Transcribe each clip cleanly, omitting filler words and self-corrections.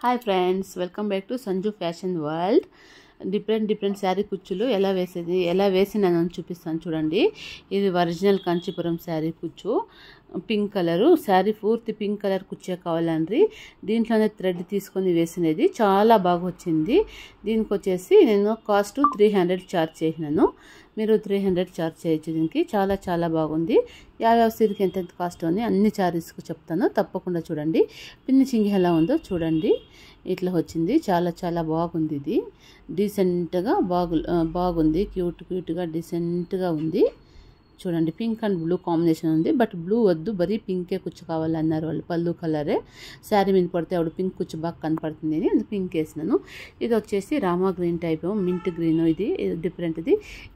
Hi friends, welcome back to Sanju fashion world. Different sari కుచ్చులు ఎలా వేసినానని చూపిస్తాను చూడండి. ఇది ఒరిజినల్ కాంచీపురం శారీ కుచ్చు, పింక్ కలరు శారీ, పూర్తి పింక్ కలర్ కుచ్చే కావాలండి. దీంట్లోనే థ్రెడ్ తీసుకొని వేసినది చాలా బాగా వచ్చింది. దీనికి వచ్చేసి నేను కాస్ట్ 300 ఛార్జ్ చేసినాను. మీరు 300 ఛార్జ్ చేయొచ్చు. దీనికి చాలా బాగుంది. యావ్యావ సీరికి ఎంత కాస్ట్ అని అన్ని శారీస్కు చెప్తాను, తప్పకుండా చూడండి. ఫినిషింగ్ ఎలా ఉందో చూడండి. ఇట్లా వచ్చింది, చాలా బాగుంది. ఇది డీసెంట్గా బాగుంది, క్యూట్గా డీసెంట్గా ఉంది. చూడండి, పింక్ అండ్ బ్లూ కాంబినేషన్ ఉంది. బట్ బ్లూ వద్దు, బరీ పింకే కుచ్చు కావాలన్నారు వాళ్ళు. పళ్ళు కలరే శారీ మీద పడితే ఆవిడ పింక్ కుచ్చు బాగా కనపడుతుంది అని పింక్ వేసినాను. ఇది వచ్చేసి Rama green type, mint green. ఇది డిఫరెంట్.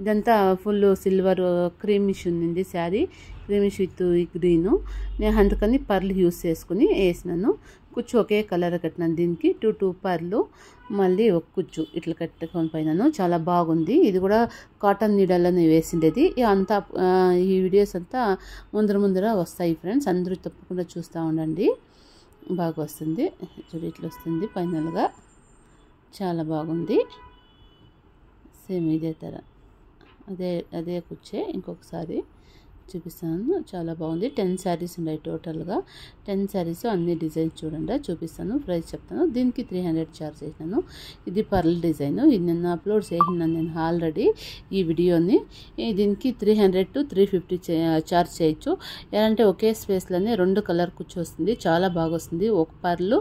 ఇదంతా ఫుల్ సిల్వర్ క్రీమిష్ ఉంది శారీ, క్రీమిష్ విత్ గ్రీను. నేను అందుకని పర్లు యూస్ చేసుకుని వేసినాను. కుచ్చు ఒకే కలర్ కట్టినాను. దీనికి 2 పర్లు, మళ్ళీ ఒక కుచ్చు ఇట్లా కట్టుకొని పోయినాను. చాలా బాగుంది. ఇది కూడా కాటన్ నీడల్లోనే వేసిండేది. అంతా ఈ వీడియోస్ అంతా ముందర వస్తాయి ఫ్రెండ్స్, అందరూ తప్పకుండా చూస్తూ ఉండండి. బాగా వస్తుంది. చూడు, ఇట్లా వస్తుంది ఫైనల్గా. చాలా బాగుంది. సేమ్ ఇదే తర అదే కుచ్చే ఇంకొకసారి చూపిస్తాను. చాలా బాగుంది. 10 శారీస్ ఉన్నాయి టోటల్గా. 10 శారీస్ అన్ని డిజైన్స్ చూడండి, చూపిస్తాను. ప్రైస్ చెప్తాను. దీనికి 300 ఛార్జ్ చేసినాను. ఇది పర్ల్ డిజైన్. ఇది నిన్న అప్లోడ్ చేసినాను నేను ఆల్రెడీ ఈ వీడియోని. దీనికి 300 to 350 ఛార్జ్ చేయొచ్చు. ఏంటంటే ఒకే స్పేస్లోనే 2 కలర్ కుచ్చు వస్తుంది. చాలా బాగా వస్తుంది. ఒక పర్లు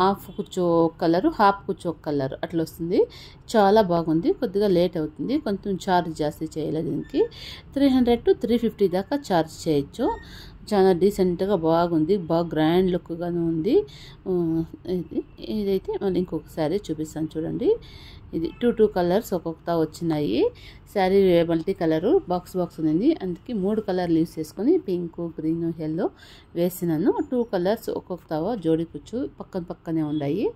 హాఫ్ కుచ్చు ఒక కలరు, హాఫ్ కుచ్చు ఒక కలర్ అట్లా వస్తుంది. చాలా బాగుంది. కొద్దిగా లేట్ అవుతుంది, కొంచెం ఛార్జ్ జాస్తి చేయాలి. దీనికి 300 to 350 దాకా ఛార్జ్ చేయొచ్చు. చాలా డీసెంట్గా బాగుంది, బాగా గ్రాండ్ లుక్గాను ఉంది. ఇదైతే మళ్ళీ ఇంకొకసారి చూపిస్తాను చూడండి. ఇది 2 కలర్స్ ఒక్కొక్క వచ్చినాయి. శారీ మల్టీ కలరు బాక్స్ ఉంది. అందుకే 3 కలర్లు యూస్ చేసుకొని పింక్, గ్రీన్, ఎల్లో వేసినాను. 2 కలర్స్ ఒక్కొక్క జోడి కుచ్చు పక్కనే ఉన్నాయి.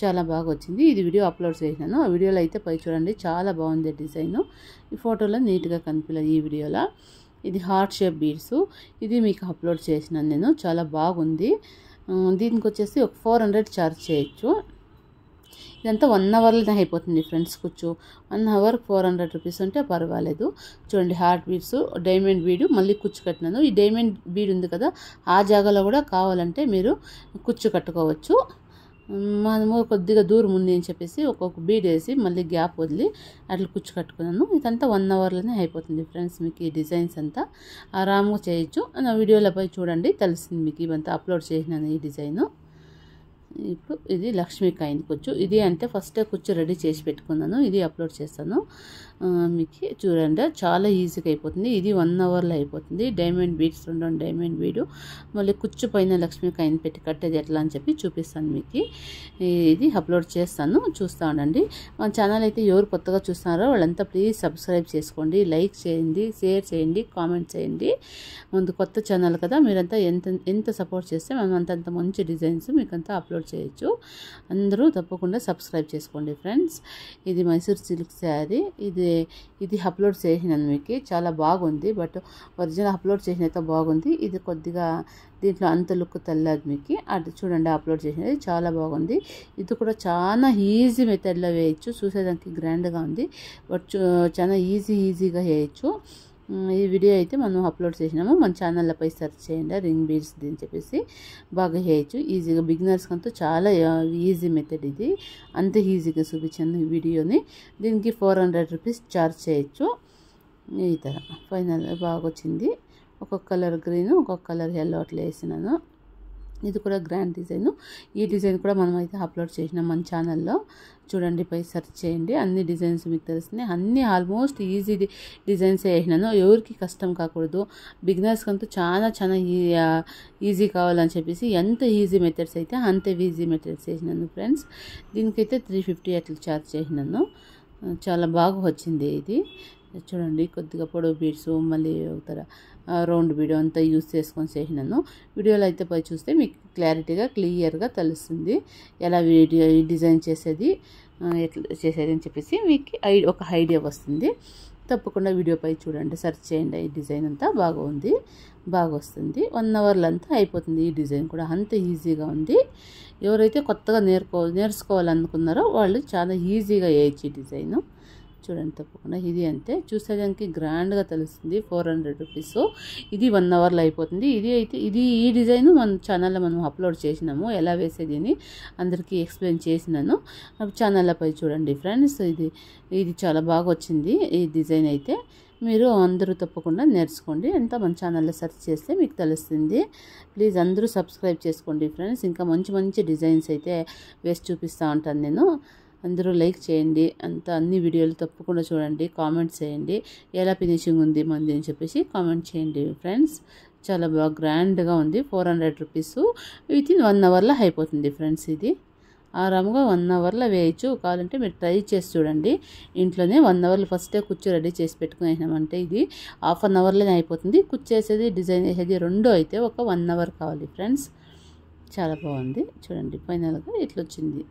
చాలా బాగా వచ్చింది. ఇది వీడియో అప్లోడ్ చేసినాను. ఆ వీడియోలో అయితే పై చూడండి, చాలా బాగుంది డిజైన్. ఈ ఫోటోలో నీట్గా కనిపించలేదు ఈ వీడియోలో. ఇది హార్ట్ షేప్ బీడ్స్. ఇది మీకు అప్లోడ్ చేసినాను నేను. చాలా బాగుంది. దీనికి వచ్చేసి ఒక 400 ఛార్జ్ చేయొచ్చు. ఇదంతా 1 అవర్లోనే అయిపోతుంది ఫ్రెండ్స్. కూర్చో 1 అవర్ 400 రూపీస్ ఉంటే పర్వాలేదు. చూడండి, హార్ట్ బీడ్స్, డైమండ్ బీడు, మళ్ళీ కుచ్చు కట్టినాను. ఈ డైమండ్ బీడ్ ఉంది కదా, ఆ జాగాలో కూడా కావాలంటే మీరు కుచ్చు కట్టుకోవచ్చు. మనము కొద్దిగా దూరం ఉంది అని చెప్పేసి ఒక్కొక్క బీడ్ వేసి మళ్ళీ గ్యాప్ వదిలి అట్లా కుచ్చు కట్టుకున్నాను. ఇదంతా 1 అవర్లోనే అయిపోతుంది ఫ్రెండ్స్. మీకు ఈ డిజైన్స్ అంతా ఆరాంగా చేయొచ్చు. నా వీడియోలో పోయి చూడండి, తెలిసింది మీకు. ఇవంతా అప్లోడ్ చేసినాను ఈ డిజైను. ఇప్పుడు ఇది లక్ష్మీ కాయిన్ కుచ్చు. ఇది అంటే ఫస్ట్ కుచ్చు రెడీ చేసి పెట్టుకున్నాను. ఇది అప్లోడ్ చేస్తాను మీకు. చూడండి, చాలా ఈజీగా అయిపోతుంది. ఇది 1 అవర్లో అయిపోతుంది. డైమండ్ బీడ్స్, 2 డైమండ్ బీడు, మళ్ళీ కుచ్చు పైన లక్ష్మీ కాయిన్ పెట్టి కట్టేది ఎట్లా అని చెప్పి చూపిస్తాను మీకు. ఇది అప్లోడ్ చేస్తాను, చూస్తూ ఉండండి. మన ఛానల్ అయితే ఎవరు కొత్తగా చూస్తున్నారో వాళ్ళంతా ప్లీజ్ సబ్స్క్రైబ్ చేసుకోండి, లైక్ చేయండి, షేర్ చేయండి, కామెంట్ చేయండి. ముందు కొత్త ఛానల్ కదా, మీరంతా ఎంత సపోర్ట్ చేస్తే మనం అంతంత మంచి డిజైన్స్ మీకంతా అప్లోడ్ చేయొచ్చు. అందరూ తప్పకుండా సబ్స్క్రైబ్ చేసుకోండి ఫ్రెండ్స్. ఇది మైసూర్ సిల్క్ శారీ. ఇది అప్లోడ్ చేసినాను మీకు. చాలా బాగుంది. బట్ ఒరిజినల్ అప్లోడ్ చేసినైతే బాగుంది. ఇది కొద్దిగా దీంట్లో అంత లుక్ తెల్లదు మీకు. అది చూడండి, అప్లోడ్ చేసినది చాలా బాగుంది. ఇది కూడా చాలా ఈజీ మెథడ్లో వేయచ్చు. చూసేదానికి గ్రాండ్గా ఉంది, బట్ చాలా ఈజీగా వేయచ్చు. ఈ వీడియో అయితే మనం అప్లోడ్ చేసినాము. మన ఛానల్లోపై సెర్చ్ చేయండి, రింగ్ బీడ్స్ అని చెప్పేసి. బాగా చేయొచ్చు ఈజీగా. బిగినర్స్కి అంతా చాలా ఈజీ మెథడ్ ఇది. అంత ఈజీగా చూపించాను ఈ వీడియోని. దీనికి 400 రూపీస్ ఛార్జ్ చేయొచ్చు. ఈ తర ఫైనల్ బాగా వచ్చింది. ఒక్కొక్క కలర్ గ్రీన్, ఒక్కొక్క కలర్ ఎల్లో అట్లా వేసినాను. ఇది కూడా గ్రాండ్ డిజైన్. ఈ డిజైన్ కూడా మనం అయితే అప్లోడ్ చేసినాం మన ఛానల్లో. చూడండి, పై సెర్చ్ చేయండి, అన్ని డిజైన్స్ మీకు తెలుస్తున్నాయి. అన్నీ ఆల్మోస్ట్ ఈజీ డిజైన్స్ వేసినాను. ఎవరికి కష్టం కాకూడదు, బిగినర్స్కి అంతా చాలా ఈజీ కావాలని చెప్పేసి ఎంత ఈజీ మెథడ్స్ అయితే అంత ఈజీ మెథడ్స్ వేసినాను ఫ్రెండ్స్. దీనికైతే 350 అట్లా ఛార్జ్ చేసినాను. చాలా బాగా వచ్చింది ఇది. చూడండి, కొద్దిగా పొడవు బీడ్స్, మళ్ళీ ఒక రౌండ్ బీడ్ అంతా యూస్ చేసుకొని చేసినాను. వీడియోలో అయితే పోయి చూస్తే మీకు క్లియర్గా తెలుస్తుంది ఎలా డిజైన్ చేసేది, ఎట్లా చేసేది అని చెప్పేసి మీకు ఒక ఐడియా వస్తుంది. తప్పకుండా వీడియోపై చూడండి, సెర్చ్ చేయండి. ఈ డిజైన్ అంతా బాగా వస్తుంది. 1 అవర్లో అంతా అయిపోతుంది. ఈ డిజైన్ కూడా అంత ఈజీగా ఉంది. ఎవరైతే కొత్తగా నేర్చుకోవాలనుకున్నారో వాళ్ళు చాలా ఈజీగా వేయచ్చు ఈ డిజైన్. చూడండి తప్పకుండా ఇది అంతే, చూసేదానికి గ్రాండ్గా తెలుస్తుంది. 400 రూపీస్. ఇది 1 అవర్లో అయిపోతుంది. ఈ డిజైన్ మన ఛానల్లో మనం అప్లోడ్ చేసినాము, ఎలా వేసేది అని అందరికీ ఎక్స్ప్లెయిన్ చేసినాను. ఛానల్పై చూడండి ఫ్రెండ్స్. ఇది చాలా బాగా వచ్చింది ఈ డిజైన్ అయితే. మీరు అందరూ తప్పకుండా నేర్చుకోండి. అంతా మన ఛానల్లో సెర్చ్ చేస్తే మీకు తెలుస్తుంది. ప్లీజ్ అందరూ సబ్స్క్రైబ్ చేసుకోండి ఫ్రెండ్స్. ఇంకా మంచి మంచి డిజైన్స్ అయితే వేసి చూపిస్తూ ఉంటాను నేను. అందరూ లైక్ చేయండి, అన్ని వీడియోలు తప్పకుండా చూడండి, కామెంట్ చేయండి ఎలా ఫినిషింగ్ ఉంది మంది అని చెప్పేసి కామెంట్ చేయండి ఫ్రెండ్స్. చాలా బాగా గ్రాండ్గా ఉంది. 400 రూపీస్. వితిన్ 1 అవర్లో అయిపోతుంది ఫ్రెండ్స్. ఇది ఆరాముగా 1 అవర్లో వేయచ్చు. కావాలంటే మీరు ట్రై చేసి చూడండి ఇంట్లోనే. 1 అవర్లో ఫస్టే కుచ్చు రెడీ చేసి పెట్టుకునేసామంటే ఇది ½ అవర్లోనే అయిపోతుంది. కుచ్చు వేసేది, డిజైన్ వేసేది రెండు అయితే ఒక 1 అవర్ కావాలి ఫ్రెండ్స్. చాలా బాగుంది చూడండి. ఫైనల్గా ఇట్లా వచ్చింది.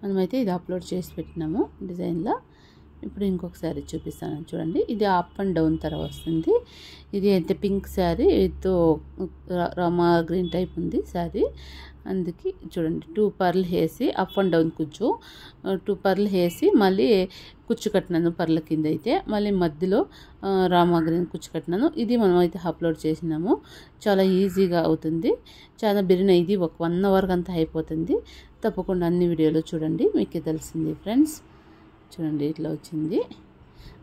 మనమైతే ఇది అప్లోడ్ చేసి పెట్టినాము డిజైన్లో. ఇప్పుడు ఇంకొకసారి చూపిస్తాను చూడండి. ఇది అప్ అండ్ డౌన్ తర్వాత వస్తుంది. ఇది అయితే pink sari with Rama green type ఉంది శారీ. అందుకే చూడండి 2 పర్ల్ వేసి అప్ అండ్ డౌన్ కుచ్చు 2 పర్ల్ వేసి మళ్ళీ కుచ్చు కట్టినాను పర్ల కింద అయితే. మళ్ళీ మధ్యలో రామా గ్రీన్ కుచ్చు కట్టినాను. ఇది మనం అయితే అప్లోడ్ చేసినాము. చాలా ఈజీగా అవుతుంది. చాలా బిరిన ఇది ఒక 1 అవర్ అంతా అయిపోతుంది. తప్పకుండా అన్ని వీడియోలు చూడండి, మీకే తెలిసింది ఫ్రెండ్స్. చూడండి ఇట్లా వచ్చింది.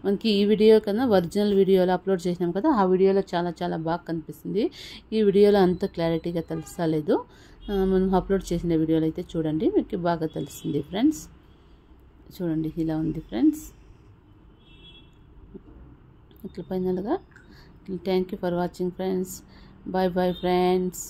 మనకి ఈ వీడియో కన్నా ఒరిజినల్ వీడియోలో అప్లోడ్ చేసినాం కదా, ఆ వీడియోలో చాలా చాలా బాగా కనిపిస్తుంది. ఈ వీడియోలో అంత క్లారిటీగా తెలుస్తలేదు. మనం అప్లోడ్ చేసిన వీడియోలో అయితే చూడండి, మీకు బాగా తెలుస్తుంది ఫ్రెండ్స్. చూడండి ఇలా ఉంది ఫ్రెండ్స్. ఇట్లా ఫైనల్గా. Thank you for watching friends. Bye bye friends.